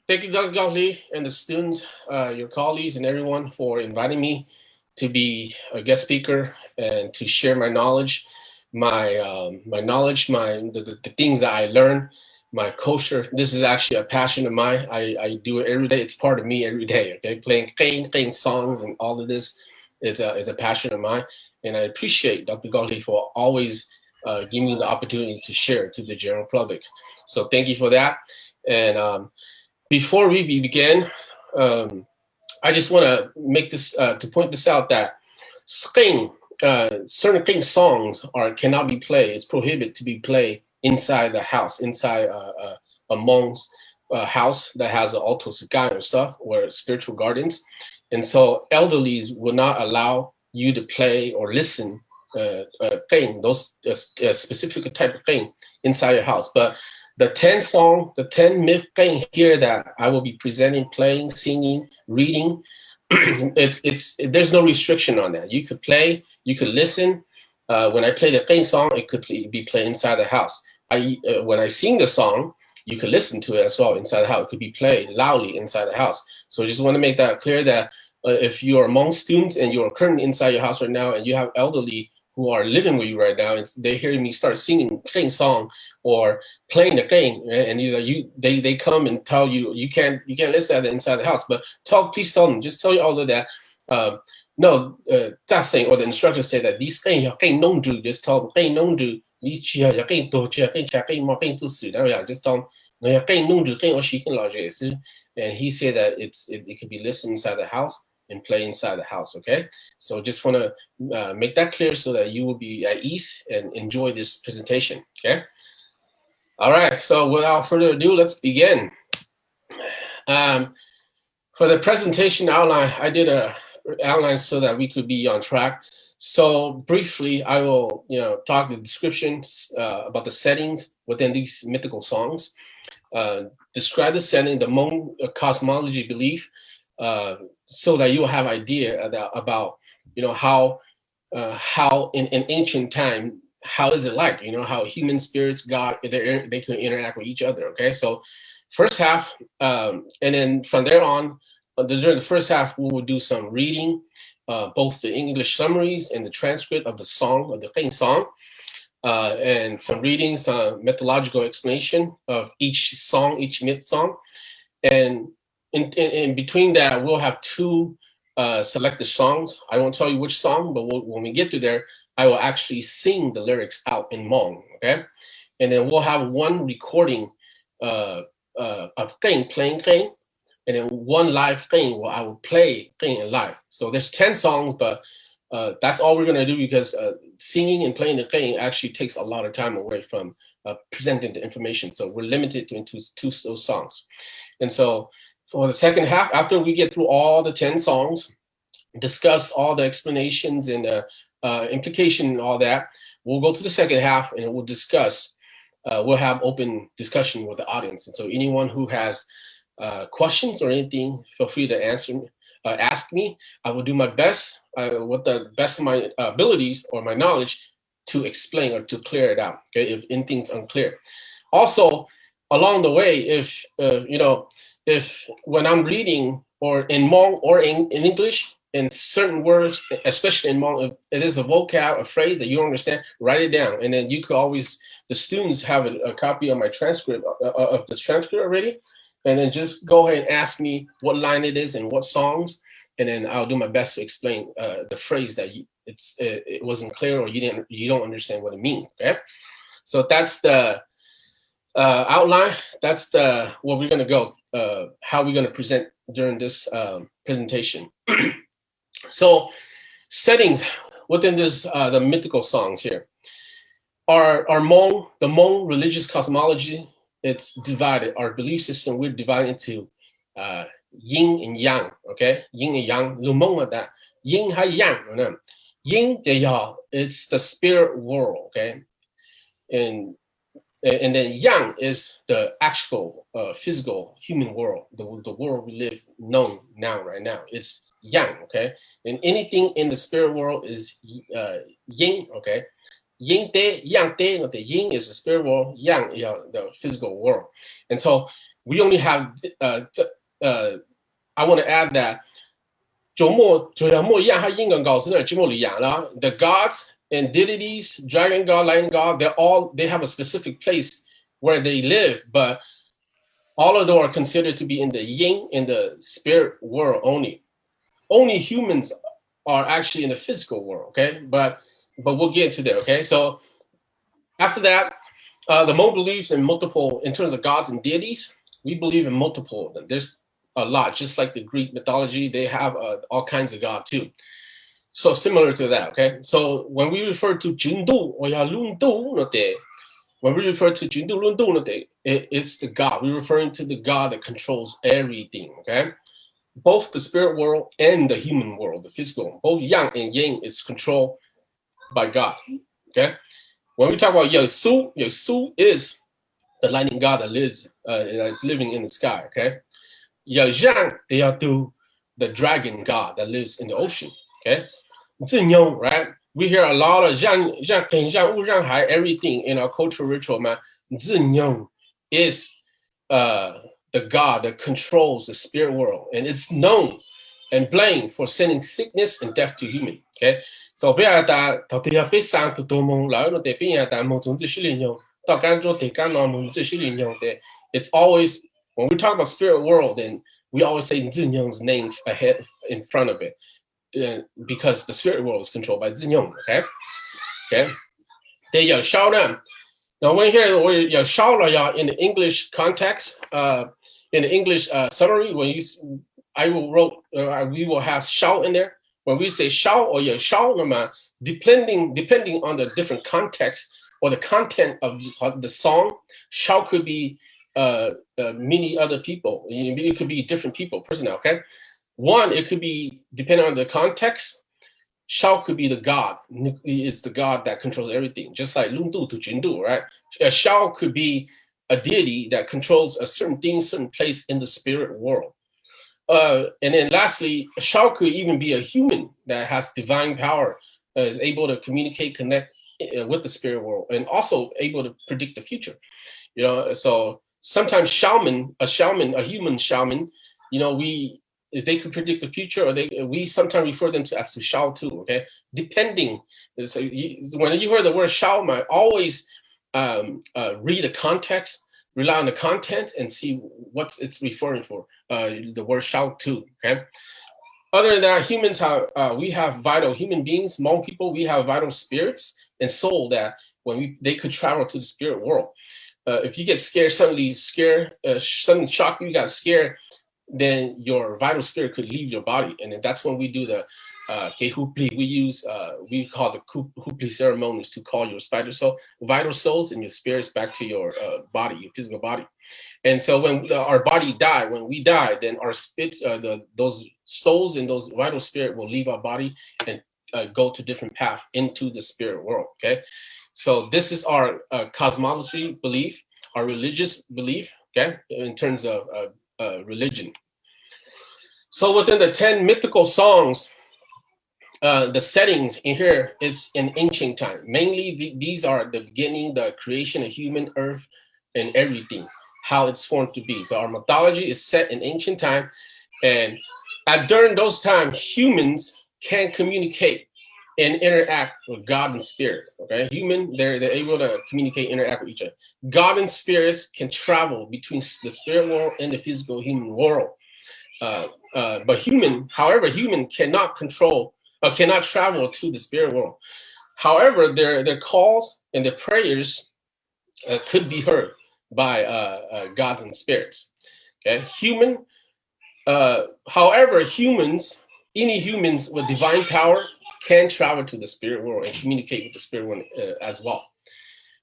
Thank you, Dr. Gauli, and the students, your colleagues, and everyone for inviting me to be a guest speaker and to share my knowledge, my knowledge, the things that I learn, my culture. This is actually a passion of mine. I do it every day. It's part of me every day. Okay, playing songs and all of this. It's a passion of mine, and I appreciate Dr. Gauli for always giving me the opportunity to share to the general public. So thank you for that, and before we begin, I just want to make this to point this out that certain Qing songs cannot be played. It's prohibited to be played inside the house, inside a monk's house that has an alto sky and stuff, or spiritual gardens, and so elderlies will not allow you to play or listen those specific type of thing inside your house, but the 10 myth thing here that I will be presenting, playing, singing, reading, there's no restriction on that. You could play, you could listen. When I play the thing song, it could be played inside the house. When I sing the song, you could listen to it as well inside the house. It could be played loudly inside the house. So I just want to make that clear that if you are among students and you are currently inside your house right now and you have elderly who are living with you right now, and they hear me start singing Qing song or playing the Qing, and they come and tell you you can't listen at it inside the house. But please tell them, just tell you all of that. No, that's saying, or the instructors say that these Qing non do, just tell them Qing non do. Just tell them no Qing non do Qing or she can lodge it. And he said that it can be listened inside the house and play inside the house. Okay, so just want to make that clear so that you will be at ease and enjoy this presentation. Okay. All right. So without further ado, let's begin. For the presentation outline, I did a outline so that we could be on track. So briefly, I will talk the descriptions about the settings within these mythical songs. Describe the setting, the Hmong cosmology belief, so that you will have idea about how in ancient time, how is it like, how human spirits, God, they can interact with each other. Okay, so first half, and then from there on, during the first half, we will do some reading, both the English summaries and the transcript of the song, of the Qing song, and some readings, methodological explanation of each song, each myth song. And in between that, we'll have two selected songs. I won't tell you which song, but when we get to there, I will actually sing the lyrics out in Hmong, okay? And then we'll have one recording of Qing, playing Qing, and then one live Qing where I will play Qing live. So there's 10 songs, but that's all we're gonna do because singing and playing the Qing actually takes a lot of time away from presenting the information. So we're limited to those songs. And so for the second half, after we get through all the 10 songs, discuss all the explanations and implication and all that, we'll go to the second half and we'll discuss, we'll have open discussion with the audience. And so anyone who has questions or anything, feel free to ask me. I will do my best, with the best of my abilities or my knowledge, to explain or to clear it out, okay, if anything's unclear. Also, along the way, if when I'm reading or in Hmong or in English, in certain words, especially in Hmong, if it is a vocab, a phrase that you don't understand, write it down. And then you could always, the students have a copy of my transcript, of this transcript already. And then just go ahead and ask me what line it is and what songs. And then I'll do my best to explain the phrase that it wasn't clear or you don't understand what it means, okay? So that's the outline. That's what we're gonna go, how we're gonna present during this presentation. So settings within this, the mythical songs here are Hmong, the Hmong religious cosmology. It's divided, our belief system, we're divided into yin and yang, okay? Yin and yang, lumong that. Yin hai yang, yin it's the spirit world, okay? And then yang is the actual physical human world, the world we live known now, right now. It's yang, okay? And anything in the spirit world is yin, okay? Yin te, yang te, the yin is the spirit world, yang, the physical world. And so we only have, I want to add that the gods and deities, dragon god, lightning god, they have a specific place where they live, but all of them are considered to be in the yin, in the spirit world only. Only humans are actually in the physical world, okay? But we'll get into that, okay? So after that, the Hmong believes in multiple, in terms of gods and deities, we believe in multiple of them. There's a lot, just like the Greek mythology, they have all kinds of gods too. So similar to that, okay? So when we refer to Jundu or Yalundu, when we refer to Jundu Lundu, it's the God. We're referring to the God that controls everything, okay? Both the spirit world and the human world, the physical, both yang and yin is controlled by God, okay? When we talk about Yosu, Yosu is the lightning god that lives, that's living in the sky, okay? Yajang, they are the dragon god that lives in the ocean, okay? Zinyong, right? We hear a lot of everything in our cultural ritual, man. Zinyong is the god that controls the spirit world, and it's known and blamed for sending sickness and death to human, okay? So it's always, when we talk about spirit world, then we always say Zinyong's name ahead in front of it. Because the spirit world is controlled by Zinyong, okay? Okay. They Yao Shao them. Now, when you hear the word Yao Shao in the English context, in the English summary, when we will have Shao in there. When we say Shao or Yao Shao, depending on the different context or the content of the song, Shao could be many other people. It could be different people, personnel, okay? One, it could be, depending on the context, Shao could be the god. It's the god that controls everything, just like Lundu to Jindu, right? Shao could be a deity that controls a certain thing, certain place in the spirit world. And then lastly, Shao could even be a human that has divine power, is able to communicate, connect with the spirit world, and also able to predict the future. So sometimes a human shaman, if they could predict the future, or we sometimes refer them to as Shao too, okay? Depending. So when you hear the word Shao, always read the context, rely on the content, and see what it's referring for. The word Shao too, okay? Other than that, humans we have vital human beings, Hmong people, we have vital spirits and soul that they could travel to the spirit world. If you get scared, suddenly shock you got scared, then your vital spirit could leave your body, and then that's when we do the Kehupli. We call the Hupli ceremonies to call your vital souls and your spirits back to your body, your physical body. And so when our body when we die, then our spirits, those souls and those vital spirit will leave our body and go to different path into the spirit world. Okay, so this is our cosmology belief, our religious belief. Okay, in terms of religion. So within the 10 mythical songs, the settings in here, it's in ancient time. Mainly these are the beginning, the creation of human, earth, and everything, how it's formed to be. So our mythology is set in ancient time, and during those times, humans can communicate and interact with God and spirits. Okay, they're able to communicate, interact with each other. God and spirits can travel between the spirit world and the physical human world. But human cannot cannot travel to the spirit world. However, their calls and their prayers could be heard by gods and spirits. Okay, however, any humans with divine power can travel to the spirit world and communicate with the spirit world as well.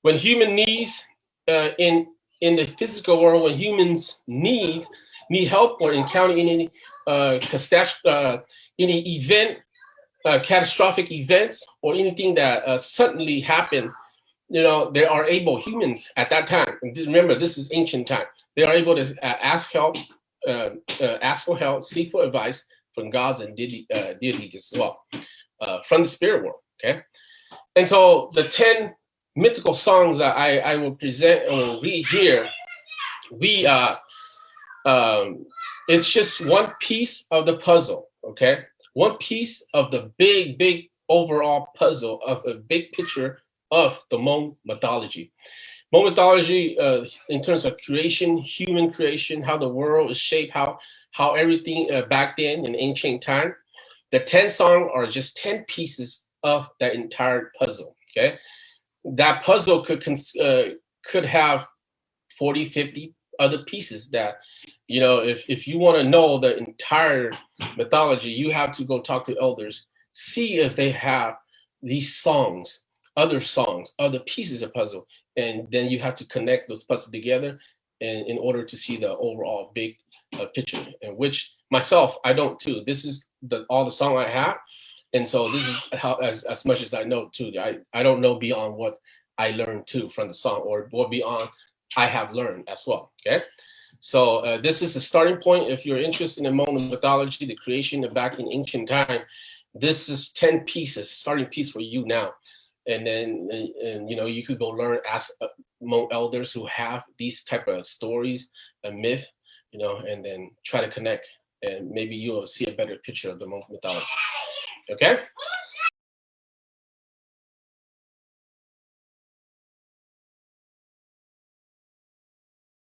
When human needs in the physical world, when humans need help or encounter any catastrophic events or anything that suddenly happen, they are able, humans at that time, and remember this is ancient time, they are able to ask for help, seek for advice from gods and deities as well, from the spirit world. Okay, and so the 10 mythical songs that I will present and will read here, It's just one piece of the puzzle, okay? One piece of the big overall puzzle of a big picture of the Hmong mythology. Hmong mythology, in terms of creation, human creation, how the world is shaped, how everything back then in ancient time. The 10 songs are just 10 pieces of that entire puzzle, okay? That puzzle could have 40, 50 other pieces that, if you want to know the entire mythology, you have to go talk to elders, see if they have these songs, other pieces of puzzle, and then you have to connect those puzzles together in order to see the overall big picture. And which myself, I don't too. This is all the song I have, and so this is how as much as I know too. I don't know beyond what I learned too from the song, or what beyond I have learned as well. Okay, so this is the starting point. If you're interested in Hmong mythology, the creation of back in ancient time, this is 10 pieces, starting piece for you now. And then you could go learn, ask Hmong elders who have these type of stories, a myth, and then try to connect, and maybe you'll see a better picture of the Hmong mythology. Okay.